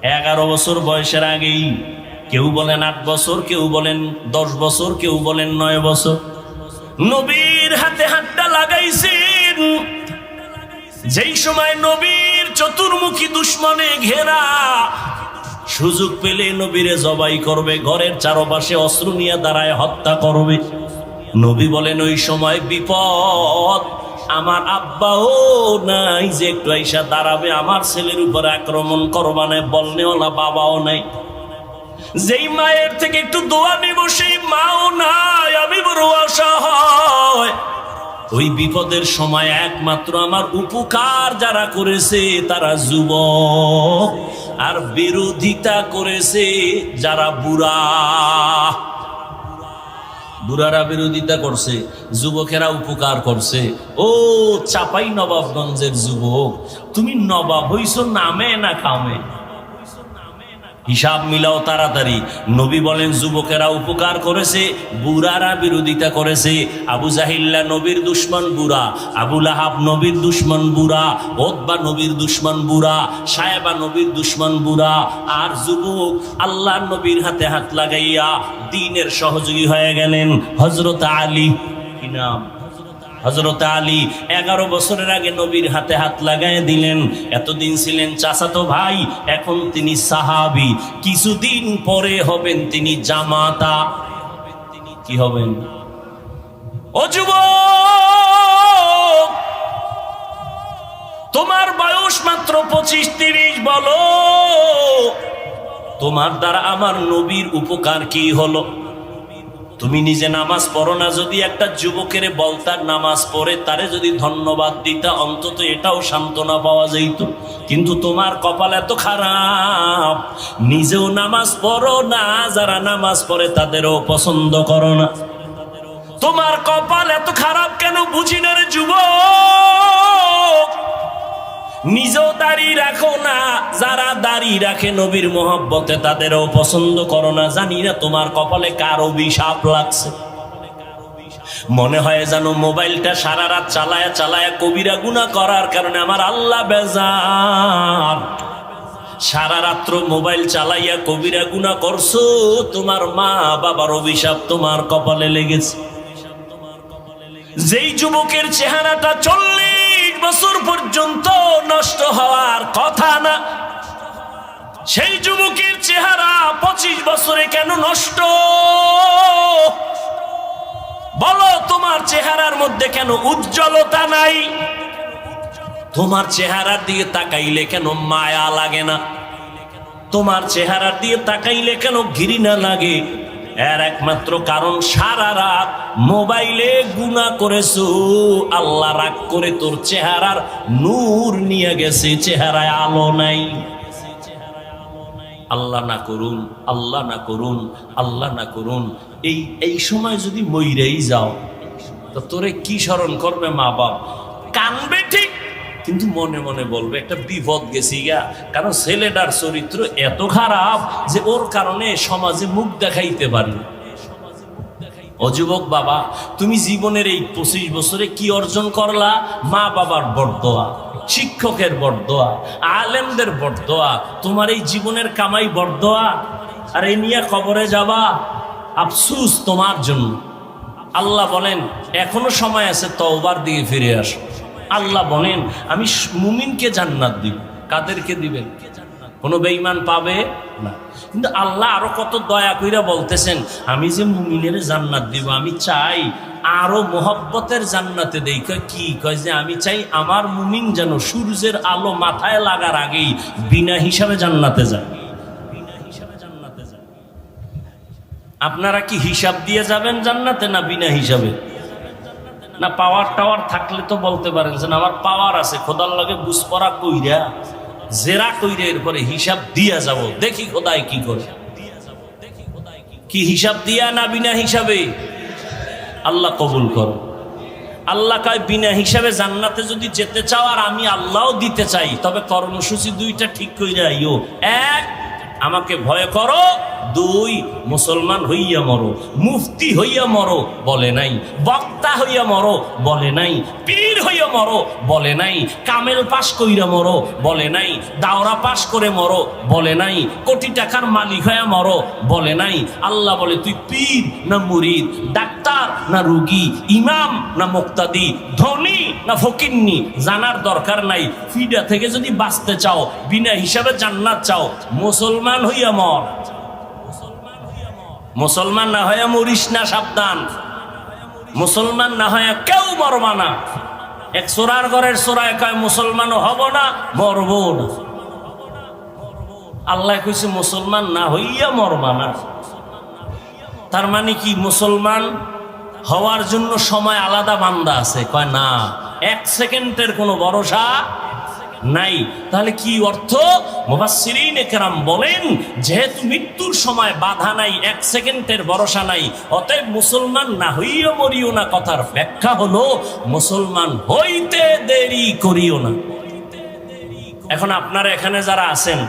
Speaker 1: 11 বছর বয়সের আগেই। কেউ বলেন 8 বছর, কেউ বলেন 10 বছর, কেউ বলেন 9 বছর। নবীর হাতে হাতটা লাগাইছেন যেই সময় নবীর চতুর্মুখী দুশ্মনে ঘেরা, সুযোগ পেলে নবীরে জবাই করবে, ঘরের চারপাশে অস্ত্র নিয়ে দাঁড়ায় হত্যা করবে। নবী বলেন, ওই সময় বিপদ, আমার আব্বাও নাই যে একটু আইসা দাঁড়াবে আমার ছেলের উপর আক্রমণ করবানে, বলনেওয়ালা বাবাও নাই। যেই মায়ের থেকে একটু দোয়া নিব সেই মাও নাই, আমি বড় অসহায়। ওই বিপদের সময় একমাত্র আমার উপকার যারা করেছে তারা যুবক, আর বিরোধিতা করেছে যারা বুড়া। বুড়ারা বিরোধিতা করছে, যুবকেরা উপকার করছে। ও চাপাই নবাবগঞ্জের যুবক, তুমি নবাব হইছো নামে না কামে? হিসাব মিলাও তাড়াতাড়ি। নবী বলেন, যুবকেরা উপকার করেছে, বুড়ারা বিরোধিতা করেছে। আবু জাহিল্লা নবীর দুশ্মন বুড়া, আবু লাহাব নবীর দুশ্মন বুড়া, ওতবা নবীর দুশ্মন বুড়া, সায়েবা নবীর দুশ্মন বুড়া। আর যুবক আল্লাহ নবীর হাতে হাত লাগাইয়া দ্বীনের সহযোগী হয়ে গেলেন হযরত আলী। কি নাম? হযরত আলী 11 বছরের আগে নবীর হাতে হাত লাগায় দিলেন। এতদিন ছিলেন চাচাতো ভাই, এখন তিনি সাহাবী। কিছুদিন পরে হবেন তিনি জামাতা। কি হবেন? ও যুবক, তোমার বয়স মাত্র 25-30, বলো তোমার দ্বারা আমার নবীর উপকার কি হলো? তুমি নিজে নামাজ পড়ো না, যদি একটা যুবকের বলতার নামাজ পড়ে তারে যদি ধন্যবাদ দিতা, অন্তত এটাও সান্ত্বনা পাওয়া যেত। কিন্তু তোমার কপাল এত খারাপ, নিজেও নামাজ পড়ো না, যারা নামাজ পড়ে তাদেরও পছন্দ করো না। তোমার কপাল এত খারাপ কেন বুঝি না রে যুবক। নিজেও দাঁড়িয়ে রাখো না, যারা দাঁড়িয়ে রাখে নবীর মোহব্বতে তাদেরও পছন্দ করো না। জানি না তোমার কপালে কার অভিশাপ লাগছে। মনে হয় যেন মোবাইলটা সারা রাত চালায়া চালায়া কবিরা গুনাহ করার কারণে আমার আল্লাহ বেজার। সারা রাত্র মোবাইল চালাইয়া কবিরা গুনাহ করছো, তোমার মা বাবার অভিশাপ তোমার কপালে লেগেছে। যেই যুবকের চেহারাটা 40 বছর পর্যন্ত নষ্ট হওয়ার কথা না, সেই যুবকের চেহারা 25 বছরে কেন নষ্ট? বলো, তোমার চেহারার মধ্যে কেন উজ্জ্বলতা নাই? তোমার চেহারার দিকে তাকাইলে কেন মায়া লাগে না? তোমার চেহারার দিকে তাকাইলে কেন ঘৃণা লাগে? এর একমাত্র কারণ সারা রাত মোবাইলে গুনাহ করেছো, আল্লাহ রাগ করে তোর চেহারার নূর নিয়ে গেছে, চেহারায় আলো নাই। আল্লাহ না করুন, আল্লাহ না করুন, আল্লাহ না করুন। এই সময় যদি মইরেই যাও তো তোরে কি স্মরণ করবে মা বাপ? কানবে ঠিক, কিন্তু মনে মনে বলবে একটা বিপদ গেছি গা। কারণ ছেলেটার চরিত্র এত খারাপ যে ওর কারণে সমাজে মুখ দেখাইতে পারি। ও যুবক বাবা, তুমি জীবনের এই 25 বছরে কি অর্জন করলা? মা বাবার বরদোয়া, শিক্ষকের বরদোয়া, আলেমদের বরদোয়া, তোমার এই জীবনের কামাই বরদোয়া। আর এই নিয়ে কবরে যাবা, আফসুস তোমার জন্য। আল্লাহ বলেন এখনো সময় আছে, তওবার দিকে ফিরে আসো। আল্লাহ বলেন আমি মুমিনকে জান্নাত দিব। কাদেরকে দিবেন? কোনো বেঈমান পাবে না। কিন্তু আল্লাহ আরো কত দয়া কইরা বলতেছেন, আমি যে মুমিনের জান্নাত দিব, আমি চাই আরো মোহব্বতের জান্নাতে দেই। কি কয় যে আমি চাই আমার মুমিন যেন সূর্যের আলো মাথায় লাগার আগেই বিনা হিসাবে জান্নাতে যায়। আপনারা কি হিসাব দিয়ে যাবেন জান্নাতে, না বিনা হিসাবে? না পাওয়ার টাওয়ার থাকলে তো বলতে পারেন যে আমার পাওয়ার আছে, খোদার লগে বুঝপড়া কইরা জেরা কইরা এরপরে হিসাব দিয়া যাব, দেখি খোদায় কি করে। কি হিসাব দিয়া না বিনা হিসাবে? আল্লাহ কবুল করো। আল্লাহ কয় বিনা হিসাবে জান্নাতে যদি যেতে চাও আর আমি আল্লাহও দিতে চাই, তবে কর্মসূচি দুইটা ঠিক কইরা আইও। এক, আমাকে ভয় করো। 2, মুসলমান হইয়া মরো। মুফতি হইয়া মরো বলে নাই, বক্তা হইয়া মরো বলে নাই, পীর হইয়া মরো বলে নাই, কামেল পাশ কইরা মরো বলে নাই, দাওরা পাশ করে মরো বলে নাই, কোটি টাকার মালিক হইয়া মরো বলে নাই। আল্লাহ বলে তুই পীর না মুরিদ, ডাক্তার না রুগী, ইমাম না মুক্তাদি, ধনী না ফকিন্নি, জানার দরকার নাই। ফিডা থেকে যদি বাঁচতে চাও, বিনা হিসাবে জান্নাত চাও, মুসলমান হইয়া মর। মুসলমান না হইয়া মরিস না, সাবধান। মুসলমান না হইয়া কেউ মরবা না। এক চোরার ঘরের চোরায় কয় মুসলমানও হব না, মরব না। আল্লাহ কইছে মুসলমান না হইয়া মরবা না। তার মানে কি মুসলমান হওয়ার জন্য সময় আলাদা বান্দা আছে? কয় না, 1 সেকেন্ডের কোনো ভরসা নাই। তাহলে কি অর্থ? মুফাসসিরিনে কেরাম বলেন যেহেতু মৃত্যুর সময় বাধা নাই, 1 সেকেন্ডের ভরসা নাই, অতএব মুসলমান না হইয়া মরিও না কথার ব্যাখ্যা হলো মুসলমান হইতে দেরি করিও না। এখন আপনারা এখানে যারা আছেন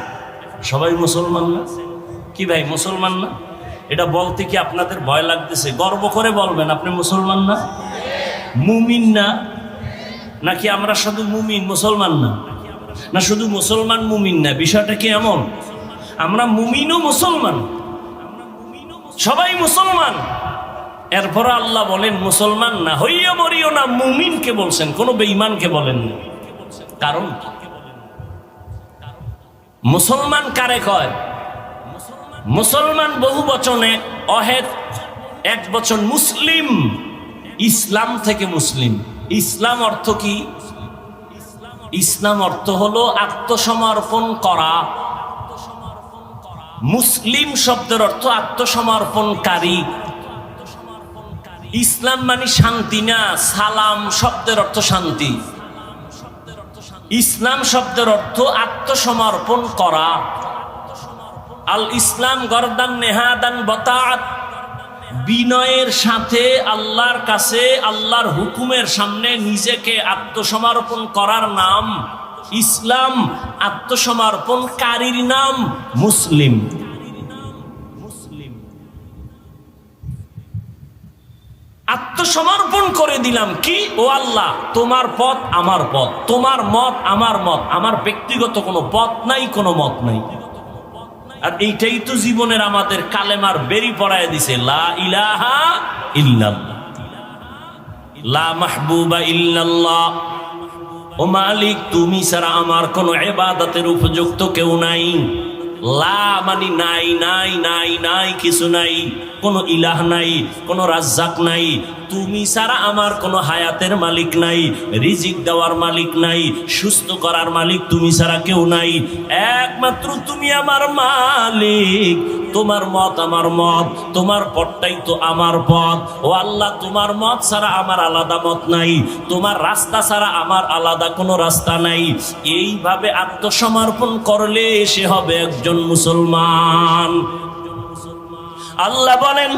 Speaker 1: সবাই মুসলমান না? কি ভাই মুসলমান না? এটা বলতে কি আপনাদের ভয় লাগতেছে? গর্ব করে বলবেন আপনি মুসলমান না? মুমিন না? নাকি আমরা শুধু মুমিন, মুসলমান না? না শুধু মুসলমান মুমিন না, বিষয়টা কি এমন? আমরা মুমিনও মুসলমান, সবাই মুসলমান। এরপর আল্লাহ বলেন মুসলমান না হইয়া মরিও না। মুমিনকে বলছেন, কোনো বেঈমানকে বলেন না। কারণ মুসলমান কারে কয়? মুসলমান বহু বচনে, অহেদ এক বচন মুসলিম। ইসলাম থেকে মুসলিম। ইসলাম অর্থ কি? ইসলাম অর্থ হলো আত্মসমর্পণ করা। মুসলিম শব্দের অর্থ আত্মসমর্পণকারী। ইসলাম মানে শান্তি না। সালাম শব্দের অর্থ শান্তি। ইসলাম শব্দের অর্থ আত্মসমর্পণ করা। আল ইসলাম গরদান নেহাদান বতাআত, বিনয়ের সাথে আল্লাহর কাছে আল্লাহর হুকুমের সামনে নিজেকে আত্মসমর্পণ করার নাম ইসলাম। আত্মসমর্পণকারীর নাম মুসলিম। আত্মসমর্পণ করে দিলাম কি, ও আল্লাহ তোমার পথ আমার পথ, তোমার মত আমার মত, আমার ব্যক্তিগত কোনো পথ নাই, কোনো মত নাই। আর এইটাই তো জীবনের আমাদের কালেমার বেরি পড়ায় দিছে, লা ইলাহা ইল্লাল্লাহ, লা মাহবুবা ইল্লাল্লাহ। ও মালিক তুমি ছাড়া আমার কোনো ইবাদতের উপযুক্ত কেউ নাই। লা মানে নাই, নাই নাই নাই, কিছু নাই, কোনো ইলাহ নাই, কোনো রাজ্জাক নাই। তুমি ছাড়া আমার কোনো হায়াতের মালিক নাই, রিজিক দেওয়ার মালিক নাই, সুস্থ করার মালিক তুমি ছাড়া কেউ নাই। একমাত্র তুমি আমার মালিক। তোমার মত আমার মত, তোমার পথটাই তো আমার পথ। ও আল্লাহ তোমার মত ছাড়া আমার আলাদা মত নাই, তোমার রাস্তা ছাড়া আমার আলাদা কোনো রাস্তা নাই। এইভাবে আত্মসমর্পণ করলে সে হবে একজন মুসলমান। আল্লাহ বলেন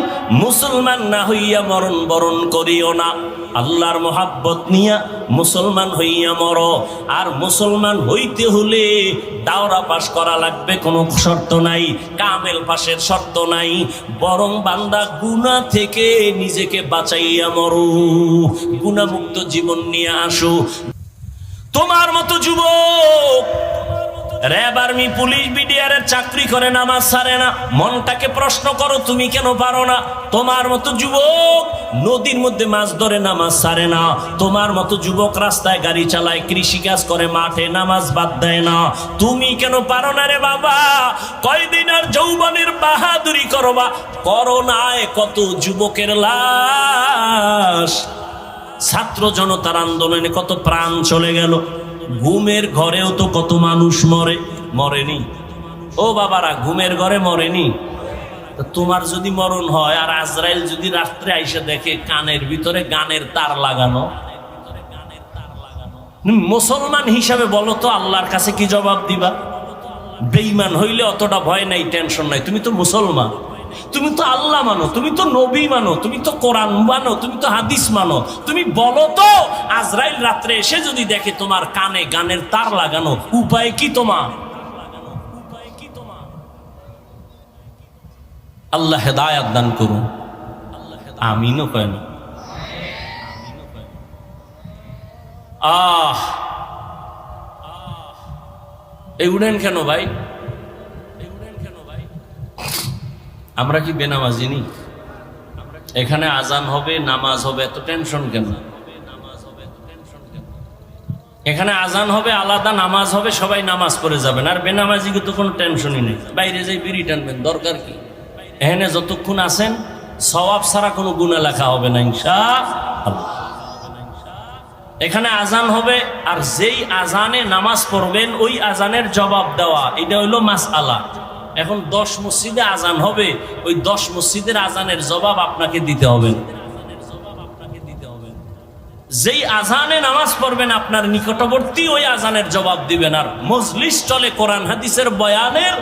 Speaker 1: মুসলমান না হইয়া মরণ বরণ করিও না, আল্লাহর মোহাব্বত নিয়া মুসলমান হইয়া মরো। আর মুসলমান হইতে হলে দাওরা পাশ করা লাগবে, কোনো শর্ত নাই, কামেল পাশের শর্ত নাই। বরং বান্দা গুনাহ থেকে নিজেকে বাঁচাইয়া মরো, গুনাহমুক্ত জীবন নিয়ে আসো। তোমার মতো যুবক র‍্যাব, আর্মি, পুলিশ, বিডিআরের চাকরি করে নামাজ ছাড়ে না, মনটাকে প্রশ্ন করো তুমি কেন পারো না? তোমার মতো যুবক নদীর মধ্যে মাছ ধরে নামাজ ছাড়ে না, তোমার মতো যুবক রাস্তায় গাড়ি চালায়, কৃষিকাজ করে, মাঠে নামাজ বাদ দেয় না, তুমি কেন পারো না রে বাবা? কয়দিন আর যৌবনের বাহাদুরি করবা? করোনায় কত যুবকের লাশ, ছাত্র জনতার আন্দোলনে কত প্রাণ চলে গেল, ঘুমের ঘরেও তো কত মানুষ মরেনি। ও বাবারা, ঘুমের ঘরে মরেনি? তোমার যদি মরণ হয় আর আজরাইল যদি রাত্রে আইসা দেখে কানের ভিতরে গানের তার লাগানো, মুসলমান হিসাবে বলো তো আল্লাহর কাছে কি জবাব দিবা? বেঈমান হইলে অতটা ভয় নাই, টেনশন নাই, তুমি তো মুসলমান, তুমি তো আল্লাহ মানো, তুমি তো নবী মানো, তুমি তো কোরআন মানো, তুমি তো হাদিস মানো। তুমি বলো তো আজরাইল রাত্রে এসে যদি দেখে তোমার কানে গানের তার লাগানো, উপায় কি তোমার? আল্লাহ হেদায়েত দান করুন। আমিনও কয় না। এই উঠেন কেন ভাই? আমরা কি বেনামাজি নি? এখানে আজান হবে, নামাজ হবে, এত টেনশন কেন? এখানে আজান হবে আলাদা, নামাজ হবে, সবাই নামাজ পড়ে যাবেন, আর বেনামাজিকে তো কোনো টেনশনই নেই। বাইরে যাই বিড়ি টানবেন, দরকার কি? এখানে যতক্ষণ আছেন সওয়াব ছাড়া কোনো গুনাহ লেখা হবে না ইনশাআল্লাহ। এখানে আজান হবে, আর যেই আজানে নামাজ পড়বেন ওই আজানের জবাব দেওয়া, এটা হইল মাসআলা। এখন 10 মসজিদে আজান হবে, ওই 10 মসজিদের আজানের জবাব আপনাকে দিতে হবে। যেই আজানে নামাজ পড়বেন আপনার নিকটবর্তী ওই আজানের জবাব দিবেন। আর মজলিস চলে কোরআন হাদিসের বয়ানের,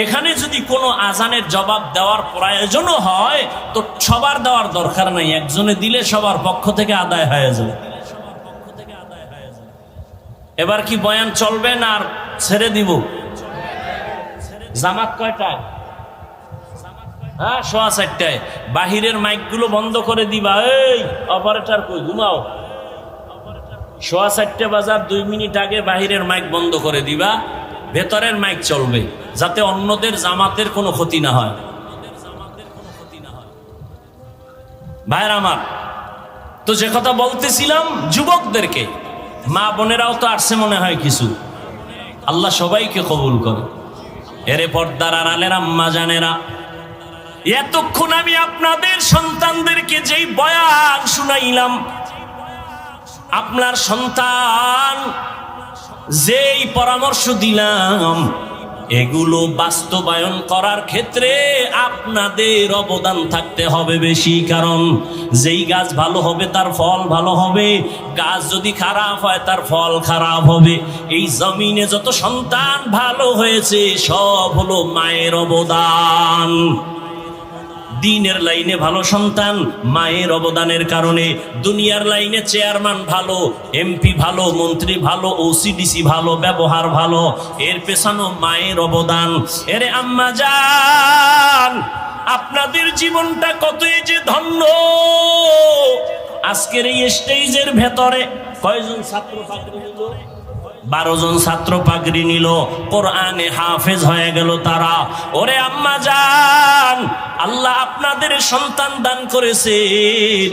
Speaker 1: এখানে যদি কোনো আজানের জবাব দেওয়ার প্রয়োজনও হয় তো সবার দেওয়ার দরকার নাই, একজনে দিলে সবার পক্ষ থেকে আদায় হয়ে যাবে। এবার কি বয়ান চলবে না আর ছেড়ে দিব? জামাত কয়টায়? হ্যাঁ, 4:15টায়। বাহিরের মাইকগুলো বন্ধ করে দিবা। এই অপারেটর কই, ঘুমাও। 4:15 বাজার 2 মিনিট আগে বাহিরের মাইক বন্ধ করে দিবা, ভেতরের মাইক চলবে, যাতে অন্যদের জামাতের কোনো ক্ষতি না হয়। ভাইরা আমার, তো যে কথা বলতেছিলাম যুবকদেরকে, মা বোনেরাও তো আসছে মনে হয় কিছু, আল্লাহ সবাইকে কবুল করে। এরে পর্দার আড়ালের আম্মা জানেরা, এতক্ষণ আমি আপনাদের সন্তানদেরকে যেই বয়ান শুনাইলাম, আপনার সন্তান যেই পরামর্শ দিলাম, এগুলো বাস্তবায়ন করার ক্ষেত্রে আপনাদের অবদান থাকতে হবে বেশি। কারণ যেই গাছ ভালো হবে তার ফল ভালো হবে, গাছ যদি খারাপ হয় তার ফল খারাপ হবে। এই জমিনে যত সন্তান ভালো হয়েছে সব হলো মায়ের অবদান। দিনের লাইনে ভালো সন্তান মায়ের অবদানের কারণে, দুনিয়ার লাইনে চেয়ারম্যান ভালো, এমপি ভালো, মন্ত্রী ভালো, ওসিডিসি ভালো, ব্যবহার ভালো, এর পেছনে মায়ের অবদান। এরে আম্মা জান, আপনাদের জীবনটা কতই যে ধন্য। আজকের এই স্টেজের ভেতরে কয়জন ছাত্র পাগড়ি নিল? 12 জন ছাত্র পাগড়ি নিল, কোরআনে হাফেজ হয়ে গেল তারা। ওরে আম্মা জান, আল্লাহ আপনাদের সন্তান দান করেছেন,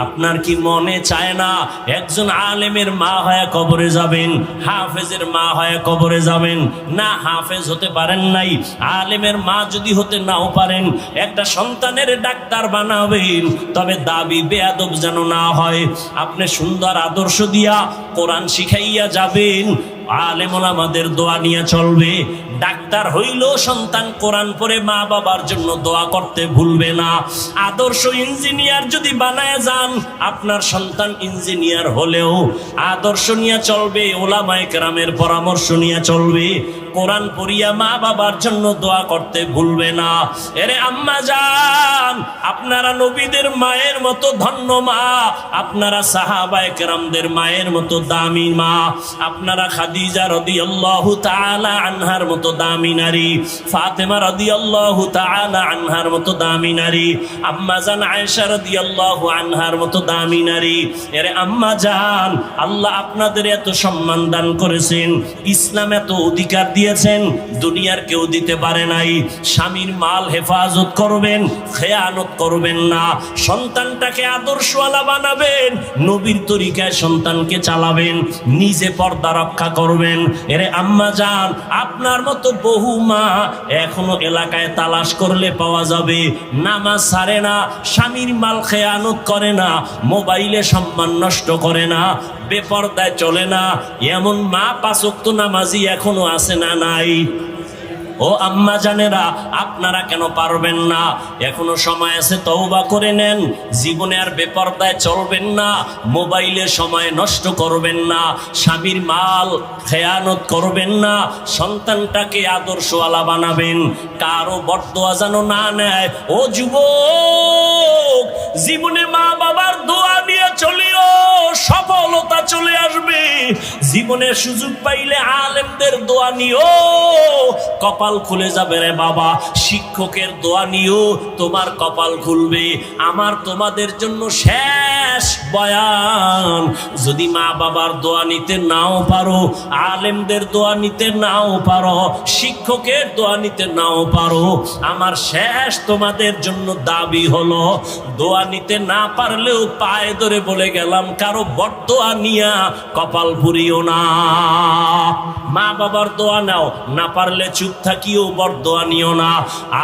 Speaker 1: আপনার কি মনে চায় না একজন আলেমের মা হয়ে কবরে যাবেন, হাফেজের মা হয়ে কবরে যাবেন? না, হাফেজ হতে পারেন নাই, আলেমের মা যদি হতে নাও পারেন, একটা সন্তানের ডাক্তার বানাবেন, তবে দাবি বেয়াদব যেন না হয়। আপনি সুন্দর আদর্শ দিয়া কোরআন শিখাইয়া যাবেন, আলেম ওলামাদের দোয়া নিয়ে চলবে। ডাক্তার হইলেও সন্তান কোরআন পড়ে মা বাবার জন্য দোয়া করতে ভুলবে না। আদর্শ ইঞ্জিনিয়ার যদি বানায় যান, আপনার সন্তান ইঞ্জিনিয়ার হলেও আদর্শ নিয়ে চলবে, ওলামায়ে কেরামের পরামর্শ নিয়ে চলবে, কোরআন পড়িয়া মা বাবার জন্য দোয়া করতে ভুলবে না। এরে আম্মা জান, আপনারা নবীদের মায়ের মতো ধন্য মা, আপনারা সাহাবায়ে কেরামদের মায়ের মতো দামি মা, আপনারা খাদিজা রাদিয়াল্লাহু তাআলা আনহার মতো দামি নারী, ফাতেমা রাদিয়াল্লাহু তাআলা আনহার মতো দামি নারী, আম্মা জান আয়েশা রাদিয়াল্লাহু আনহার মতো দামি নারী। এরে আম্মা জান, আল্লাহ আপনাদের এত সম্মান দান করেছেন, ইসলাম এত অধিকার দিয়েছেন, দুনিয়ার কেউ দিতে পারে নাই। স্বামীর মাল হেফাজত করবেন, খেয়ানত করবেন না, সন্তানটাকে আদর্শওয়ালা বানাবেন, নবীর তরিকায় সন্তানকে চালাবেন, নিজে পর্দা রক্ষা করবেন। এরে আম্মা জান, আপনার মতো বহু মা এখনো এলাকায় তালাশ করলে পাওয়া যাবে, নামাজ ছাড়ে না, স্বামীর মাল খেয়ানত করে না, মোবাইলে সম্মান নষ্ট করে না, বেপরদায় চলে না, এমন মা 5 ওয়াক্ত নামাজি এখনো আছে না নাই? ও আম্মা জানেরা, আপনারা কেন পারবেন না? এখনো সময় আছে, তওবা করে নেন। জীবনে আর বেপরদায় চলবেন না, মোবাইলে সময় নষ্ট করবেন না, স্বামীর মাল খেয়ানত করবেন না, সন্তানটাকে আদর্শওয়ালা বানাবেন, কারো বরদোয়া যেন না নেয়। ও যুবক, জীবনে মা বাবার দোয়া নিয়ে চলিও, সফলতা চলে আসবে। জীবনে সুযোগ পাইলে আলেমদের দোয়া নিও, কপাল খুলে যাবে রে বাবা। শিক্ষকের দোয়া নিও, তোমার কপাল খুলবে। আমার তোমাদের জন্য শেষ বয়ান, যদি মা বাবার দোয়া নিতে নাও পারো, আলেমদের দোয়া নিতে নাও পারো, শিক্ষকের দোয়া নিতে নাও পারো, আমার শেষ তোমাদের জন্য দাবি হলো, দোয়া নিতে না পারলেও পায়ে ধরে বলে গেলাম, কারো বরদোয়া নিয়া কপাল পুরিও না। মা বাবার দোয়া নাও, না পারলে চুপ থাকিও, বরদোয়া নিও না।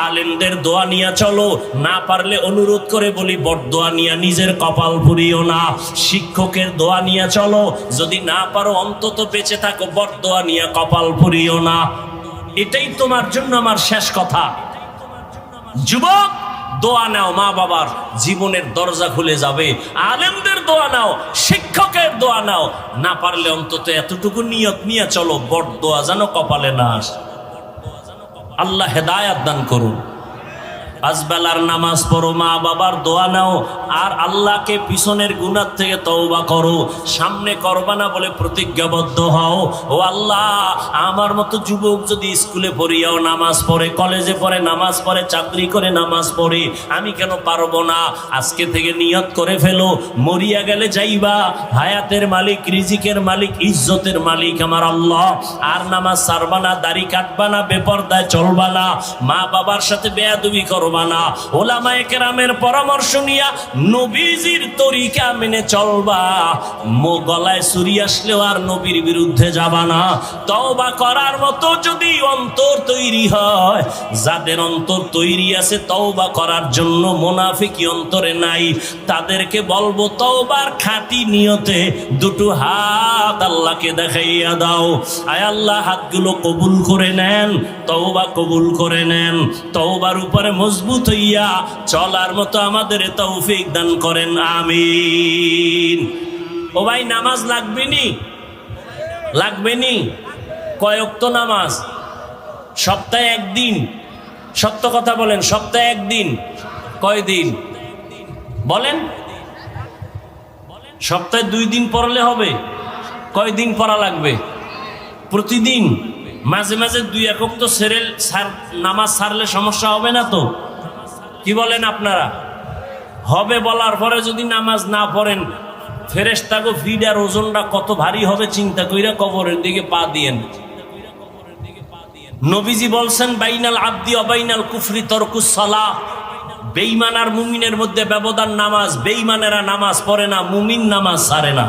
Speaker 1: আলেমদের দোয়া নিয়া চলো, না পারলে অনুরোধ করে বলি বরদোয়া নিয়া নিজের কপাল পুরিও না। শিক্ষকের দোয়া নিয়া চলো, যদি না পারো অন্তত বেঁচে থাকো, বরদোয়া নিয়া কপাল পুরিও না। এটাই তোমার জন্য আমার শেষ কথা। যুবক, দোয়া নাও, মা বাবার জীবনের দরজা খুলে যাবে। আলেমদের দোয়া নাও, শিক্ষকের দোয়া নাও, না পারলে অন্তত এতটুকু নিয়ত নিয়ে চলো, বরদোয়া যেন কপালে না আসে। আল্লাহ হেদায়াত দান করুন। আজবেলার নামাজ পড়ো, মা বাবার দোয়া নাও, আর আল্লাহকে পিছনের গুনাহ থেকে তওবা করো, সামনে করবা না বলে প্রতিজ্ঞাবদ্ধ হও। ও আল্লাহ, আমার মতো যুবক যদি স্কুলে পড়িয়াও নামাজ পড়ে, কলেজে পড়ে নামাজ পড়ে, চাকরি করে নামাজ পড়ে, আমি কেন পারবো না? আজকে থেকে নিয়ত করে ফেলো, মরিয়া গেলে যাইবা, হায়াতের মালিক, রিজিকের মালিক, ইজ্জতের মালিক আমার আল্লাহ। আর নামাজ ছাড়বা না, দাড়ি কাটবা না, বেপরদায় চলবা না, মা বাবার সাথে বেয়াদবি করো না, ওলামায়ে কেরামের পরামর্শ নিয়া নবীজির তরিকা মেনে চলবা, গলায় ছুরি আসলেও আর নবীর বিরুদ্ধে যাবা না। তওবা করার মতো যদি অন্তর তৈরি হয়, যাদের অন্তর তৈরি আছে তওবা করার জন্য, মুনাফিকি অন্তরে নাই, তাদেরকে বলবো তওবার খাঁটি নিয়তে দুটো হাত আল্লাহকে দেখাইয়া দাও। আয় আল্লাহ, হাতগুলো কবুল করে নেন, তওবা কবুল করে নেন। তওবার উপরে মজবুত হইয়া চলার মতো আমাদের তৌফিক দান করেন, আমিন। ও ভাই, নামাজ লাগবে নি? লাগবে নি? কয় ওয়াক্ত নামাজ? সপ্তাহে একদিন। সত্য কথা বলেন, সপ্তাহে একদিন। কয় দিন বলেন? সপ্তাহে 2 দিন পড়লে হবে? কয় দিন পড়া লাগবে? প্রতিদিন। মাঝে মাঝে 2-1 ওয়াক্ত নামাজ ছাড়লে সমস্যা হবে না তো? কি বলেন আপনারা? হবে বলার পরে যদি নামাজ না পড়েন, ফেরেশতাগো ফিডার ওজনটা কত ভারী হবে চিন্তা কইরা কবরের দিকে পা দিয়েন। নবীজি বলছেন, বাইনাল আবদি ওয়া বাইনাল কুফরি তারকুস সালাহ। বেঈমান আর মুমিনের মধ্যে ব্যবধান নামাজ। বেঈমানেরা নামাজ পড়ে না, মুমিন নামাজ ছাড়ে না।